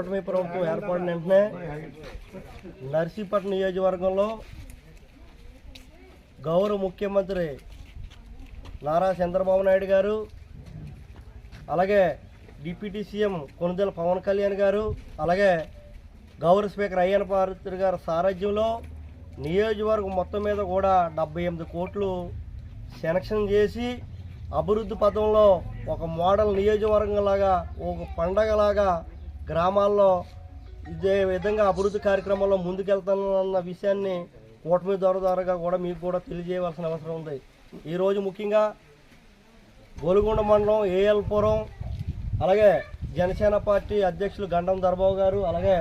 కూటమి ప్రభుత్వం ఏర్పడిన వెంటనే నర్సీపట్నం నియోజకవర్గంలో గౌరవ ముఖ్యమంత్రి నారా చంద్రబాబు నాయుడు గారు, అలాగే డిప్యూటీ సీఎం కొణిదెల పవన్ కళ్యాణ్ గారు, అలాగే గౌరవ స్పీకర్ అయ్యన్న పాత్రుడు గారి సారథ్యంలో నియోజకవర్గం మొత్తం మీద కూడా 78 కోట్లు శాంక్షన్ చేసి అభివృద్ధి పథంలో ఒక మోడల్ నియోజకవర్గంలాగా, ఒక పండగలాగా గ్రామాల్లో ఇదే విధంగా అభివృద్ధి కార్యక్రమంలో ముందుకెళ్తానన్న విషయాన్ని కూటమి ద్వారాగా కూడా మీకు కూడా తెలియజేయవలసిన అవసరం ఉంది. ఈరోజు ముఖ్యంగా గోలుగొండ మండలం ఏఎల్పురం, అలాగే జనసేన పార్టీ అధ్యక్షులు గండం దర్బాబు గారు, అలాగే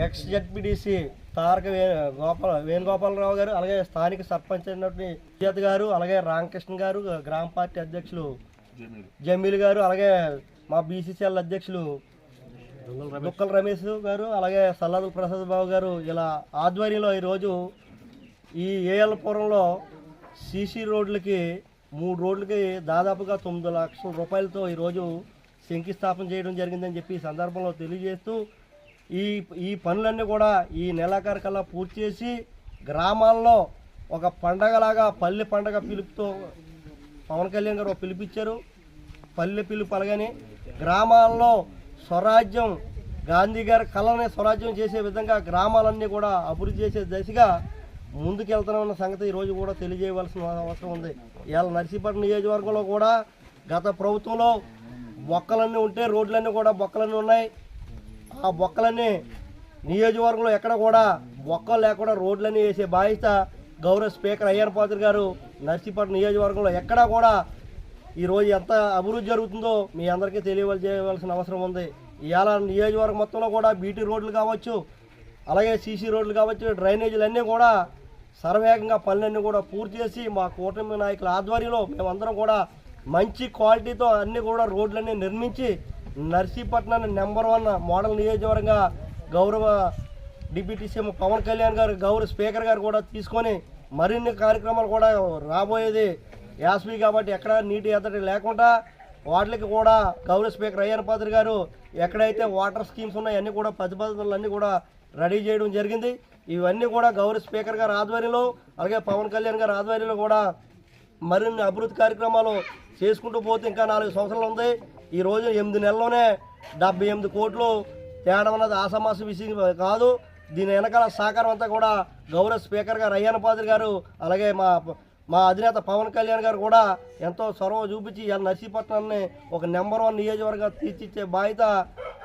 ఎక్స్ జడ్పీటీసీ తారక వేణుగోపాలరావు గారు, అలాగే స్థానిక సర్పంచ్ అయినటువంటి విజేత్ గారు, అలాగే రామకృష్ణ గారు, గ్రామ పార్టీ అధ్యక్షులు జమీల్ గారు, అలాగే మా బీసీసీఎల్ అధ్యక్షులు దుక్కల రమేష్ గారు, అలాగే సల్లాదుల ప్రసాద్ బాబు గారు ఇలా ఆధ్వర్యంలో ఈరోజు ఈ ఏఎల్పురంలో సీసీ రోడ్లకి 3 రోడ్లకి దాదాపుగా 9 లక్షల రూపాయలతో ఈరోజు శంకుస్థాపన చేయడం జరిగిందని చెప్పి ఈ సందర్భంలో తెలియజేస్తూ ఈ పనులన్నీ కూడా ఈ నెలాఖరు కల్లా పూర్తి చేసి గ్రామాల్లో ఒక పండగలాగా పల్లె పండగ పిలుపుతో పవన్ కళ్యాణ్ గారు పిలిపించారు. పల్లె పిలుపు అలాగని గ్రామాల్లో స్వరాజ్యం, గాంధీ గారి కళని స్వరాజ్యం చేసే విధంగా గ్రామాలన్నీ కూడా అభివృద్ధి చేసే దిశగా ముందుకెళ్తామన్న సంగతి ఈరోజు కూడా తెలియజేయవలసిన అవసరం ఉంది. ఇవాళ నర్సీపట్నం నియోజకవర్గంలో కూడా గత ప్రభుత్వంలో బొక్కలన్నీ ఉంటే రోడ్లన్నీ కూడా బొక్కలన్నీ ఉన్నాయి. ఆ బొక్కలన్నీ నియోజకవర్గంలో ఎక్కడ కూడా బొక్కలు లేకుండా రోడ్లన్నీ వేసే బాధ్యత గౌరవ స్పీకర్ అయ్యన్న పాత్రుడు గారు నర్సీపట్నం నియోజకవర్గంలో ఎక్కడా కూడా ఈరోజు ఎంత అభివృద్ధి జరుగుతుందో మీ అందరికీ తెలియజేయవలసిన అవసరం ఉంది. ఇవాళ నియోజకవర్గం మొత్తంలో కూడా బీటీ రోడ్లు కావచ్చు, అలాగే సీసీ రోడ్లు కావచ్చు, డ్రైనేజీలు అన్నీ కూడా సర్వేగంగా పనులన్నీ కూడా పూర్తి చేసి మా కూటమి నాయకుల ఆధ్వర్యంలో మేమందరం కూడా మంచి క్వాలిటీతో అన్నీ కూడా రోడ్లన్నీ నిర్మించి నర్సీపట్నాన్ని నెంబర్ 1 మోడల్ నియోజకవర్గంగా గౌరవ డిప్యూటీ సీఎం పవన్ కళ్యాణ్ గారు, గౌరవ స్పీకర్ గారు కూడా తీసుకొని మరిన్ని కార్యక్రమాలు కూడా రాబోయేది యాస్వి కాబట్టి ఎక్కడ నీటి ఎద్దడి లేకుండా వాటికి కూడా గౌరవ స్పీకర్ అయ్యన్న పాత్రుడు గారు ఎక్కడైతే వాటర్ స్కీమ్స్ ఉన్నాయో అన్నీ కూడా ప్రతిపాదనలన్నీ కూడా రెడీ చేయడం జరిగింది. ఇవన్నీ కూడా గౌరవ స్పీకర్ గారి ఆధ్వర్యంలో, అలాగే పవన్ కళ్యాణ్ గారి ఆధ్వర్యంలో కూడా మరిన్ని అభివృద్ధి కార్యక్రమాలు చేసుకుంటూ పోతే ఇంకా 4 సంవత్సరాలు ఉంది. ఈరోజు 8 నెలల్లోనే 78 కోట్లు తేడం అన్నది ఆసమాస విషయం కాదు. దీని వెనకాల సహకారం అంతా కూడా గౌరవ స్పీకర్ గారు అయ్యన్న పాత్రుడు గారు, అలాగే మా అధినేత పవన్ కళ్యాణ్ గారు కూడా ఎంతో చొరవ చూపించి నర్సీపట్నాన్ని ఒక నెంబర్ 1 నియోజకవర్గంగా తీర్చిచ్చే బాధ్యత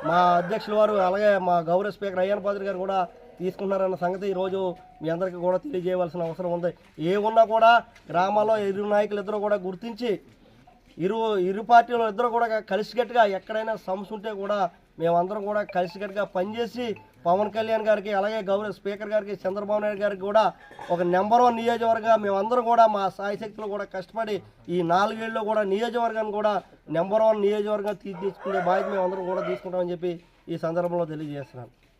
మా అధ్యక్షుల వారు, అలాగే మా గౌరవ స్పీకర్ అయ్యన్న పాత్రుడు గారు కూడా తీసుకుంటున్నారన్న సంగతి ఈరోజు మీ అందరికీ కూడా తెలియజేయవలసిన అవసరం ఉంది. ఏమున్నా కూడా గ్రామాల్లో ఇరు నాయకులు ఇద్దరు కూడా గుర్తించి ఇరు పార్టీలు ఇద్దరు కూడా కలిసికట్టుగా ఎక్కడైనా సమస్య ఉంటే కూడా మేమందరం కూడా కలిసికట్టుగా పనిచేసి పవన్ కళ్యాణ్ గారికి, అలాగే గౌరవ స్పీకర్ గారికి, చంద్రబాబు నాయుడు గారికి కూడా ఒక నెంబర్ 1 నియోజకవర్గంగా మేమందరం కూడా మా సాయశక్తులు కూడా కష్టపడి ఈ 4 ఏళ్ళలో కూడా నియోజకవర్గాన్ని కూడా నెంబర్ 1 నియోజకవర్గంగా తీసుకునే బాధ్యత మేమందరం కూడా తీసుకుంటామని చెప్పి ఈ సందర్భంలో తెలియజేస్తున్నాను.